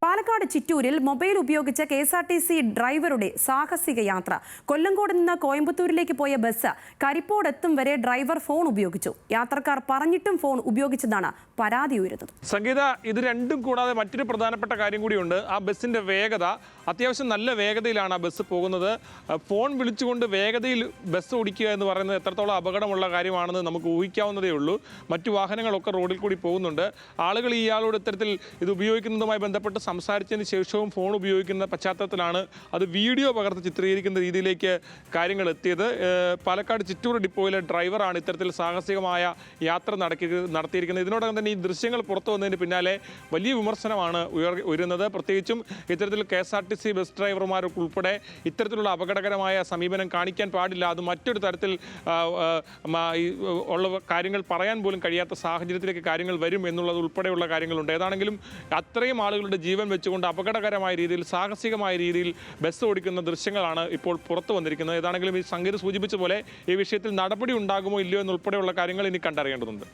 Palakkad ചിറ്റൂരിൽ mobile ഉപയോഗിച്ച KSRTC ഡ്രൈവറുടെ സാഹസിക യാത്ര. കൊല്ലങ്കോട് നിന്ന് കോയമ്പത്തൂരിലേക്ക് പോയ ബസ് കരിപ്പോടെത്തും വരെ ഡ്രൈവർ ഫോൺ ഉപയോഗിച്ചു. യാത്രക്കാർ പറഞ്ഞിട്ടും ഫോൺ ഉപയോഗിച്ചതാണ് പരാതി ഉയരുന്നത്. സംഗീത, ഇത് രണ്ടും കൂടാതെ മറ്റൊരു പ്രധാനപ്പെട്ട കാര്യം കൂടിയുണ്ട്. ആ ബസ്സിന്റെ വേഗത, അത്യാവശ്യം നല്ല വേഗതയിലാണ് ആ ബസ് പോകുന്നത്. ഫോൺ വിളിച്ചുകൊണ്ട് വേഗതയിൽ ബസ് ഓടിക്കുക എന്ന് പറയുന്നത് എത്രത്തോളം അപകടമുള്ള കാര്യമാണെന്ന് നമുക്ക് ഊഹിക്കാവുന്നതേ ഉള്ളൂ. മറ്റു വാഹനങ്ങളൊക്കെ റോഡിൽ കൂടി പോകുന്നുണ്ട്. ആളുകൾ ഇയാളോട് ഇത്തരത്തിൽ ഇത് ഉപയോഗിക്കുന്നതുമായി ബന്ധപ്പെട്ട് സംസാരിച്ചതിന് ശേഷവും ഫോൺ ഉപയോഗിക്കുന്ന പശ്ചാത്തലത്തിലാണ് അത് വീഡിയോ പകർത്ത് ചിത്രീകരിക്കുന്ന രീതിയിലേക്ക് കാര്യങ്ങൾ എത്തിയത്. പാലക്കാട് ചിറ്റൂർ ഡിപ്പോയിലെ ഡ്രൈവറാണ് ഇത്തരത്തിൽ സാഹസികമായ യാത്ര നടത്തിയിരിക്കുന്നത്. ഇതിനോടകം തന്നെ ഈ ദൃശ്യങ്ങൾ പുറത്തു വന്നതിന് പിന്നാലെ വലിയ വിമർശനമാണ് ഉയരുന്നത്. പ്രത്യേകിച്ചും ഇത്തരത്തിൽ KSRTC ബസ് ഡ്രൈവർമാർക്ക് ഉൾപ്പെടെ ഇത്തരത്തിലുള്ള അപകടകരമായ സമീപനം കാണിക്കാൻ പാടില്ല. അത് മറ്റൊരു തരത്തിൽ ഉള്ള കാര്യങ്ങൾ പറയാൻ പോലും കഴിയാത്ത സാഹചര്യത്തിലേക്ക് കാര്യങ്ങൾ വരും എന്നുള്ളത് ഉൾപ്പെടെയുള്ള കാര്യങ്ങളുണ്ട്. ഏതാണെങ്കിലും അത്രയും ആളുകളുടെ ജീവൻ വെച്ചുകൊണ്ട് അപകടകരമായ രീതിയിൽ, സാഹസികമായ രീതിയിൽ ബസ് ഓടിക്കുന്ന ദൃശ്യങ്ങളാണ് ഇപ്പോൾ പുറത്തു വന്നിരിക്കുന്നത്. ഏതാണെങ്കിലും ഈ സംഗീത സൂചിപ്പിച്ച പോലെ ഈ വിഷയത്തിൽ നടപടി ഉണ്ടാകുമോ ഇല്ലയോ എന്നുൾപ്പെടെയുള്ള കാര്യങ്ങൾ ഇനി കണ്ടറിയേണ്ടതുണ്ട്.